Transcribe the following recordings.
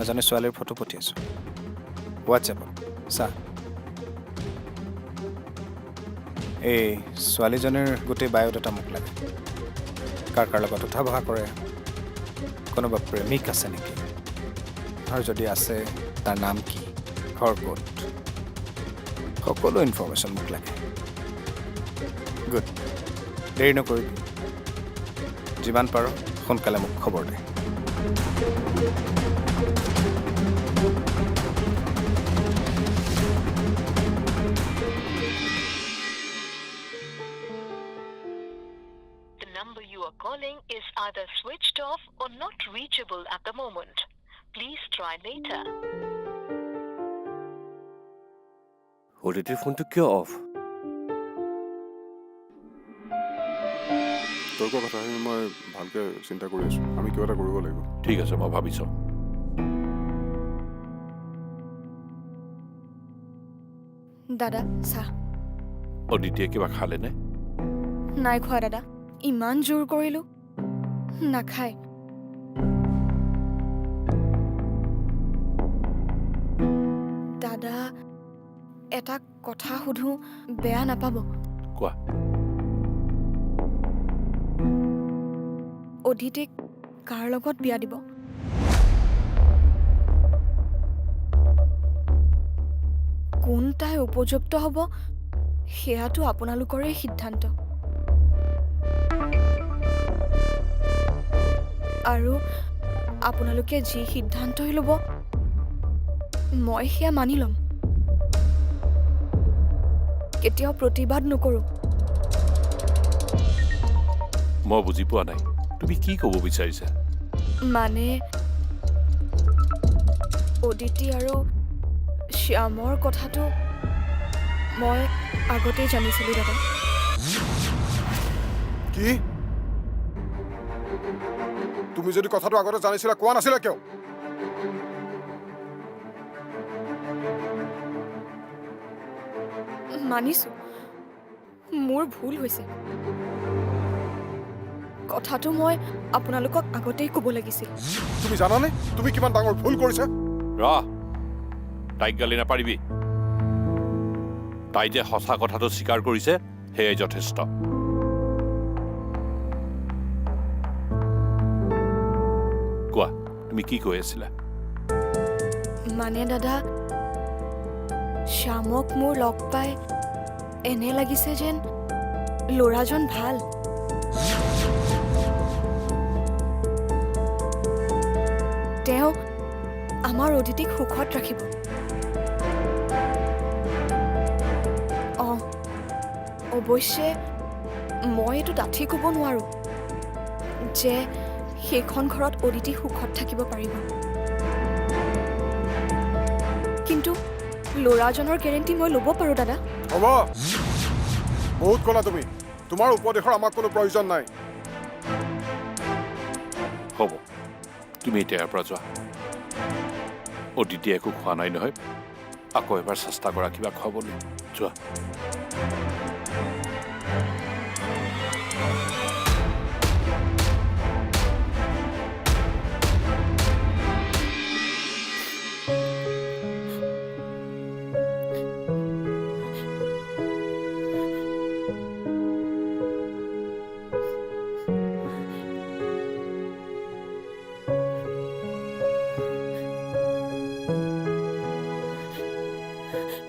এজনী ছোৱালীৰ ফটো পঠিয়াইছোঁ হোৱাটছএপত চা এই ছোৱালীজনীৰ গোটেই বায়'ডাটা মোক লাগে কাৰ কাৰ লগত উঠা বহা কৰে কোনোবা প্ৰেমিক আছে নেকি আৰু যদি আছে তাৰ নাম কি ঘৰ ক'ত সকলো ইনফৰমেশ্যন মোক লাগে গুড দেৰি নকৰিবি যিমান পাৰ সোনকালে মোক খবৰ দে The number you are calling is either switched off or not reachable at the moment. Please try later. অদিতিৰ ফোনটো কিয় অফ তোৰ কোৱা কথাখিনি মই ভালকৈ চিন্তা কৰি আছোঁ আমি কিবা এটা কৰিব লাগিব ঠিক আছে মই ভাবিছোঁ দাদা চাহ অদিতিয়ে কিবা খালেনে নাই খোৱা দাদা ইমান জোৰ কৰিলো নাখায় দাদা এটা কথা সুধো বেয়া নাপাব কোৱা অদিতিক কাৰ লগত বিয়া দিব কোন তাই উপযুক্ত হ'ব সেয়াটো আপোনালোকৰে সিদ্ধান্ত আৰু আপোনালোকে যি সিদ্ধান্তই ল'ব মই সেয়া মানি ল'ম কেতিয়াও প্ৰতিবাদ নকৰোঁ মই বুজি পোৱা নাই তুমি কি ক'ব বিচাৰিছা মানে অদিতি আৰু শ্যামৰ কথাটো মই আগতেই জানিছিলোঁ দাদা কি তুমি যদি কথাটো আগতে জানিছিলা কোৱা নাছিলা কিয় মানিছোঁ মোৰ ভুল হৈছে কথাটো মই আপোনালোকক আগতেই ক'ব লাগিছিল তুমি জানানে তুমি কিমান ডাঙৰ ভুল কৰিছা ৰ তাইক গালি নাপাৰিবি তাই যে সঁচা কথাটো স্বীকাৰ কৰিছে সেয়াই যথেষ্ট কোৱা তুমি কি কৈ আছিলা মানে দাদা শ্যামক মোৰ লগ পাই এনে লাগিছে যেন ল'ৰাজন ভাল তেওঁ আমাৰ অদিতিক সুখত ৰাখিব অৱশ্যে মই এইটো ডাঠি ক'ব নোৱাৰোঁ যে সেইখন ঘৰত অদিতি সুখত থাকিব পাৰিব কিন্তু ল'ৰাজনৰ গেৰেণ্টি মই ল'ব পাৰোঁ দাদা হ'ব বহুত ক'লা তুমি তোমাৰ উপদেশৰ আমাক কোনো প্ৰয়োজন নাই হ'ব তুমি এতিয়া ইয়াৰ পৰা যোৱা অদিতি একো খোৱা নাই নহয় আকৌ এবাৰ চেষ্টা কৰা কিবা খুৱাবলৈ যোৱা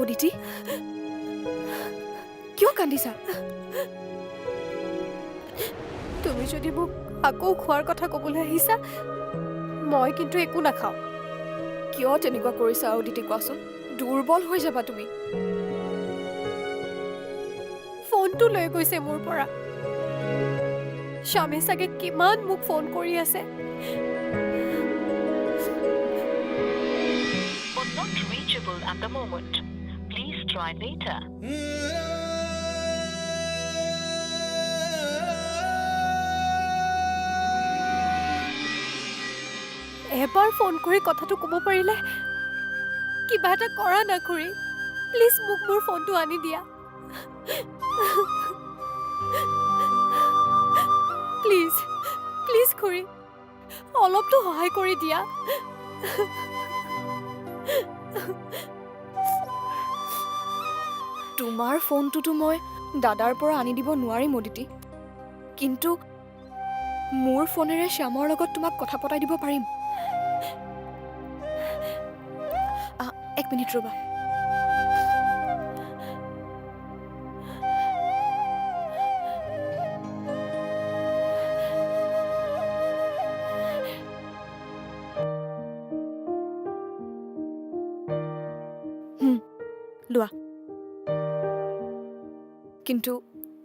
অদিতি কিয় কান্দিছা তুমি যদি মোক আকৌ খোৱাৰ কথা ক'বলৈ আহিছা মই কিন্তু একো নাখাওঁ কিয় তেনেকুৱা কৰিছা অদিতি কোৱাচোন দুৰ্বল হৈ যাবা তুমি ফোনটো লৈ গৈছে মোৰ পৰা স্বামী চাগে কিমান মোক ফোন কৰি আছে Or not reachable at the moment. Please try later. এবাৰ ফোন কৰি কথাটো ক'ব পাৰিলে কিবা এটা কৰা না খুৰী প্লিজ মোক মোৰ ফোনটো আনি দিয়া প্লিজ প্লিজ খুৰী অলপতো সহায় কৰি দিয়া। তোমাৰ ফোনটোতো মই দাদাৰ পৰা আনি দিব নোৱাৰিম অদিতি, কিন্তু মোৰ ফোনেৰে শ্যামৰ লগত তোমাক কথা পতাই দিব পাৰিম। এক মিনিট ৰ'বা। লোৱা। কিন্তু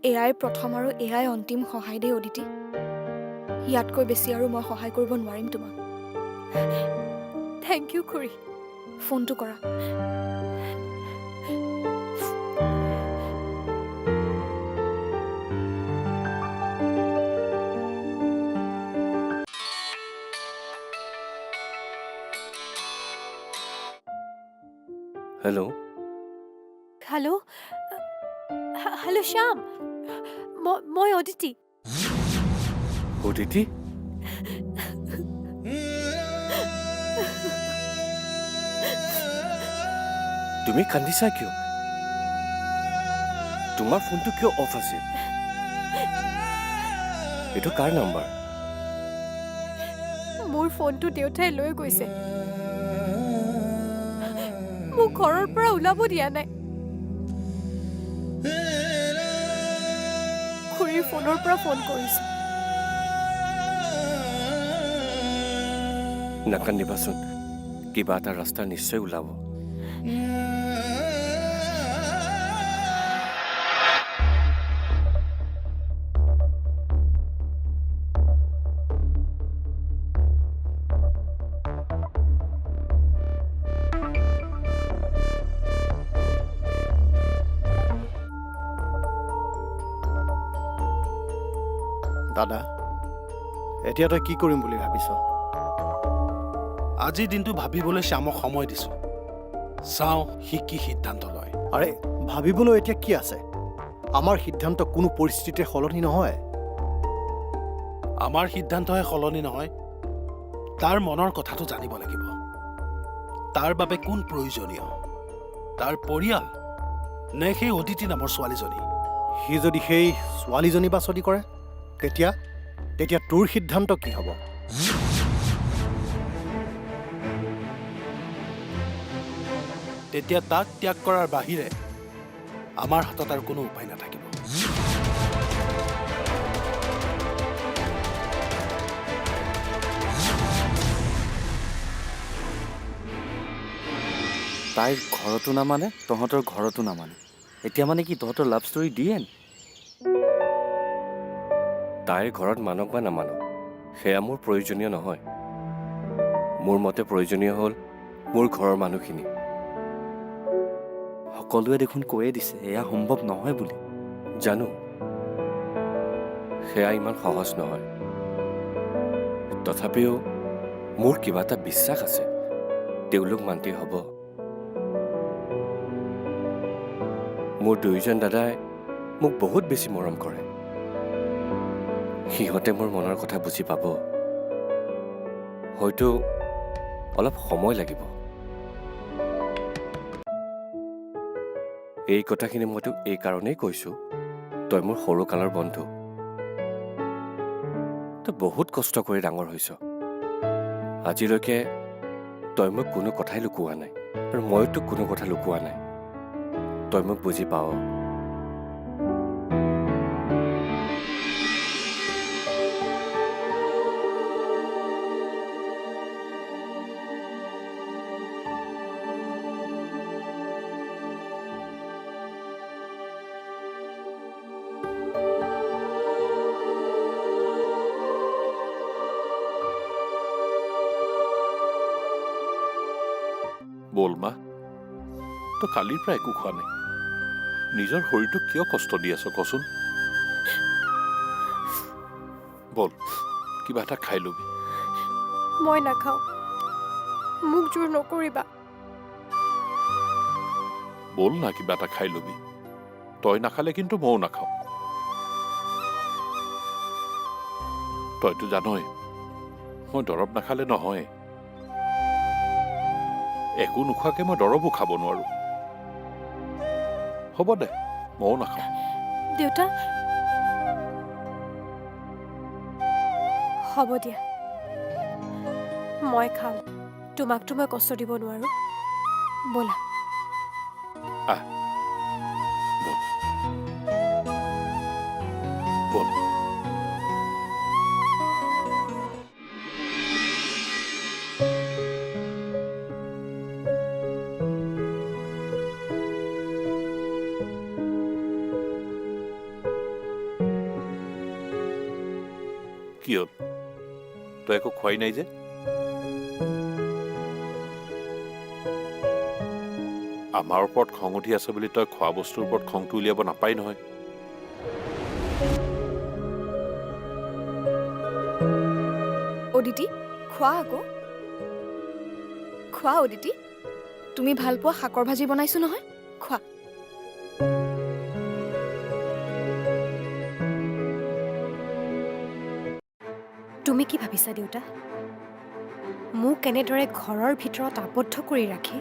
এয়াই প্ৰথম আৰু এয়াই অন্তিম সহায় দেই অদিতি। ইয়াতকৈ বেছি আৰু মই সহায় কৰিব নোৱাৰিম তোমাক। থেংক ইউ খুৰী। ফোনটো কৰা। হেল্ল'। হেল্ল'। হেল্ল' শ্যাম, মই অদিতি। অদিতি? তুমি কান্দিছা কিয়? তোমাৰ ফোনটো কিয় অফ আছিল? এইটো কাৰ নাম্বাৰ? মোৰ ফোনটো দেউতাই লৈ গৈছে। মোক ঘৰৰ পৰা ওলাব দিয়া নাই। খুৰীৰ ফোনৰ পৰা ফোন কৰিছো। নাকান্দিবাচোন, কিবা এটা ৰাস্তা নিশ্চয় ওলাব। দাদা, এতিয়া তই কি কৰিম বুলি ভাবিছ? আজিৰ দিনটো ভাবিবলৈ শ্যামক সময় দিছো। চাওঁ সি কি সিদ্ধান্ত লয়। আৰে ভাবিবলৈ এতিয়া কি আছে? আমাৰ সিদ্ধান্ত কোনো পৰিস্থিতিতে সলনি নহয়। আমাৰ সিদ্ধান্তহে সলনি নহয়, তাৰ মনৰ কথাটো জানিব লাগিব। তাৰ বাবে কোন প্ৰয়োজনীয়? তাৰ পৰিয়াল নে সেই অদিতি নামৰ ছোৱালীজনী? সি যদি সেই ছোৱালীজনী বাছনি কৰে, তেতিয়া তোৰ সিদ্ধান্ত কি হ'ব? তেতিয়া তাক ত্যাগ কৰাৰ বাহিৰে আমাৰ হাতত আৰু কোনো উপায় নাথাকিব। তাইৰ ঘৰতো নামানে, তহঁতৰ ঘৰতো নামানে। এতিয়া মানে কি তহঁতৰ লাভ ষ্টৰী দিয়ে? তাইৰ ঘৰত মানক বা নামানক, সেয়া মোৰ প্ৰয়োজনীয় নহয়। মোৰ মতে প্ৰয়োজনীয় হ'ল মোৰ ঘৰৰ মানুহখিনি। সকলোৱে দেখোন কৈয়ে দিছে এয়া সম্ভৱ নহয় বুলি। জানো, সেয়া ইমান সহজ নহয়। তথাপিও মোৰ কিবা এটা বিশ্বাস আছে, তেওঁলোক মান্তি হ'ব। মোৰ দুয়োজন দাদাই মোক বহুত বেছি মৰম কৰে। সিহঁতে মোৰ মনৰ কথা বুজি পাব। হয়তো অলপ সময় লাগিব। এই কথাখিনি মই তোক এই কাৰণেই কৈছোঁ, তই মোৰ সৰুকালৰ বন্ধু। তই বহুত কষ্ট কৰি ডাঙৰ হৈছ। আজিলৈকে তই মোক কোনো কথাই লুকুওৱা নাই, আৰু ময়ো তোক কোনো কথা লুকুওৱা নাই। তই মোক বুজি পাৱ। বল মা, তই কালিৰ পৰা একো খোৱা নাই। নিজৰ শৰীৰটোক কিয় কষ্ট দি আছ কচোন? বল, কিবা এটা খাই লবি। মই নাখাওঁ, মোক জোৰ নকৰিবা। বল না, কিবা এটা খাই লবি। তই নাখালে কিন্তু ময়ো নাখাওঁ। তইতো জানই মই দৰৱ নাখালে নহয়। একো নোখোৱাকে মই দৰৱো খাব নোৱাৰো। হ'ব দে, ময়ো নাখাওঁ। দেউতা হ'ব দিয়া, মই খাম। তোমাকতো মই কষ্ট দিব নোৱাৰো। ব'লা। আহ, বল বল। কি হ'ল? তই একো খোৱাই নাই যে? আমাৰ ওপৰত খং উঠি আছে বুলি তই খোৱা বস্তুৰ ওপৰত খংটো উলিয়াব নাপায় নহয়। অদিতি, খোৱা আকৌ। খোৱা অদিতি, তুমি ভাল পোৱা শাকৰ ভাজি বনাইছো নহয়, খোৱা। তুমি কি ভাবিছা দেউতা? মোক কেনেদৰে ঘৰৰ ভিতৰত আবদ্ধ কৰি ৰাখি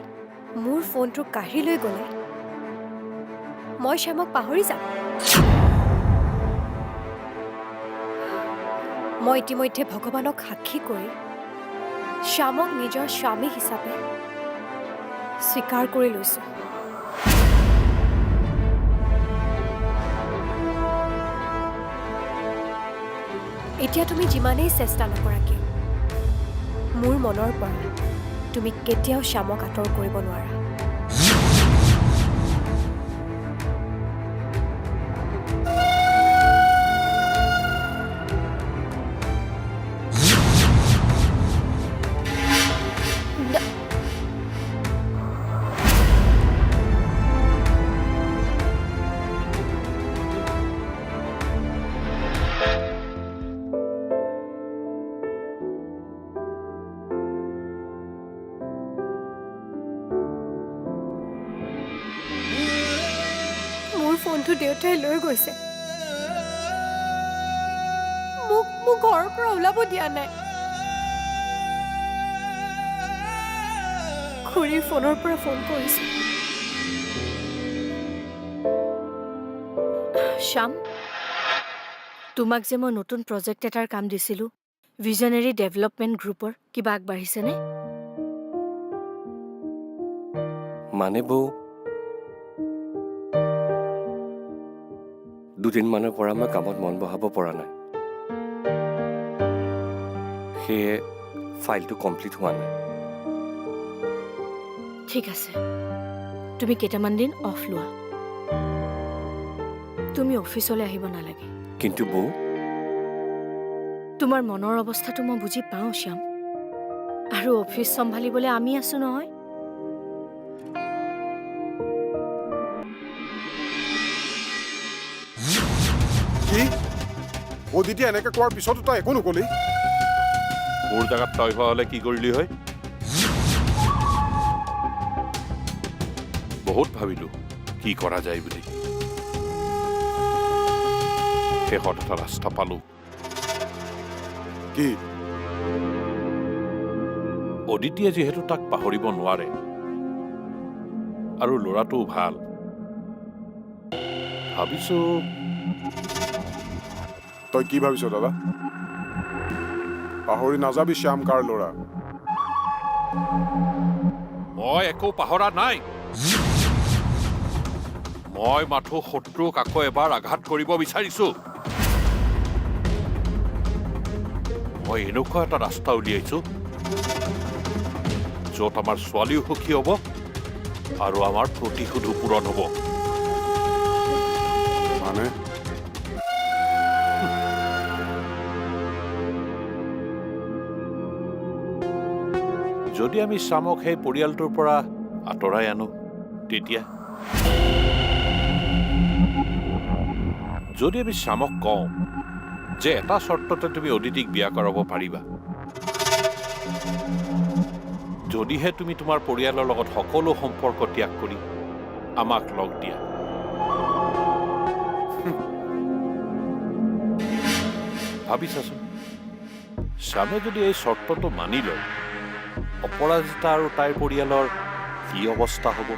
মোৰ ফোনটো কাঢ়ি লৈ গ'লে মই শ্যামক পাহৰি যাম? মই ইতিমধ্যে ভগৱানক সাক্ষী কৰি শ্যামক নিজৰ স্বামী হিচাপে স্বীকাৰ কৰি লৈছোঁ। এতিয়া তুমি যিমানেই চেষ্টা নকৰা কিয়, মোৰ মনৰ পৰা তুমি কেতিয়াও শ্যামক আঁতৰ কৰিব নোৱাৰা। মোৰ ফোনটো দেউতাই লৈ গৈছে। মোক ঘৰৰ পৰা ওলাব দিয়া নাই। খুৰীৰ ফোনৰ পৰা ফোন কৰিছো। শ্যাম, তোমাক যে মই নতুন প্ৰজেক্ট এটাৰ কাম দিছিলোঁ, ভিজনেৰী ডেভেলপমেণ্ট গ্ৰুপৰ, কিবা আগবাঢ়িছেনে? মানে বৌ, দুদিনমানৰ পৰা মই কামত মন বহাব পৰা নাই। সেয়ে ফাইলটো কমপ্লিট হোৱা নাই। ঠিক আছে, তুমি কেইটামান দিন অফ লোৱা। তুমি অফিচলৈ আহিব নালাগে। কিন্তু বৌ, তোমাৰ মনৰ অৱস্থাটো মই বুজি পাওঁ শ্যাম, আৰু অফিচ চম্ভালিবলৈ আমি আছো নহয়। কি অদিতি এনেকে কোৱাৰ পিছতো তই একো নকলি? মোৰ জেগাত তই হোৱা হ'লে কি কৰিলি হয়? বহুত ভাবিলো কি কৰা যায় বুলি। শেষত এটা ৰাস্তা পালো। কি? অদিতিয়ে যিহেতু তাক পাহৰিব নোৱাৰে আৰু ল'ৰাটোও ভাল, ভাবিছো। তই কি ভাবিছ দাদা? পাহৰি নাযাবি শ্যাম কাৰ ল'ৰা। মই একো পাহৰা নাই। মই মাথো শত্ৰুক আকৌ এবাৰ আঘাত কৰিব বিচাৰিছো। মই এনেকুৱা এটা ৰাস্তা উলিয়াইছো য'ত আমাৰ ছোৱালীও সুখী হ'ব আৰু আমাৰ প্ৰতিশোধো পূৰণ হ'ব। মানে যদি আমি শ্যামক সেই পৰিয়ালটোৰ পৰা আঁতৰাই আনো, তেতিয়া যদি আমি শ্যামক কওঁ যে এটা চৰ্ততে তুমি অদিতিক বিয়া কৰাব পাৰিবা, যদিহে তুমি তোমাৰ পৰিয়ালৰ লগত সকলো সম্পৰ্ক ত্যাগ কৰি আমাক লগ দিয়া। ভাবিছাচোন, শ্যামে যদি এই চৰ্তটো মানি লয় অপৰাজিতা আৰু তাইৰ পৰিয়ালৰ কি অৱস্থা হ'ব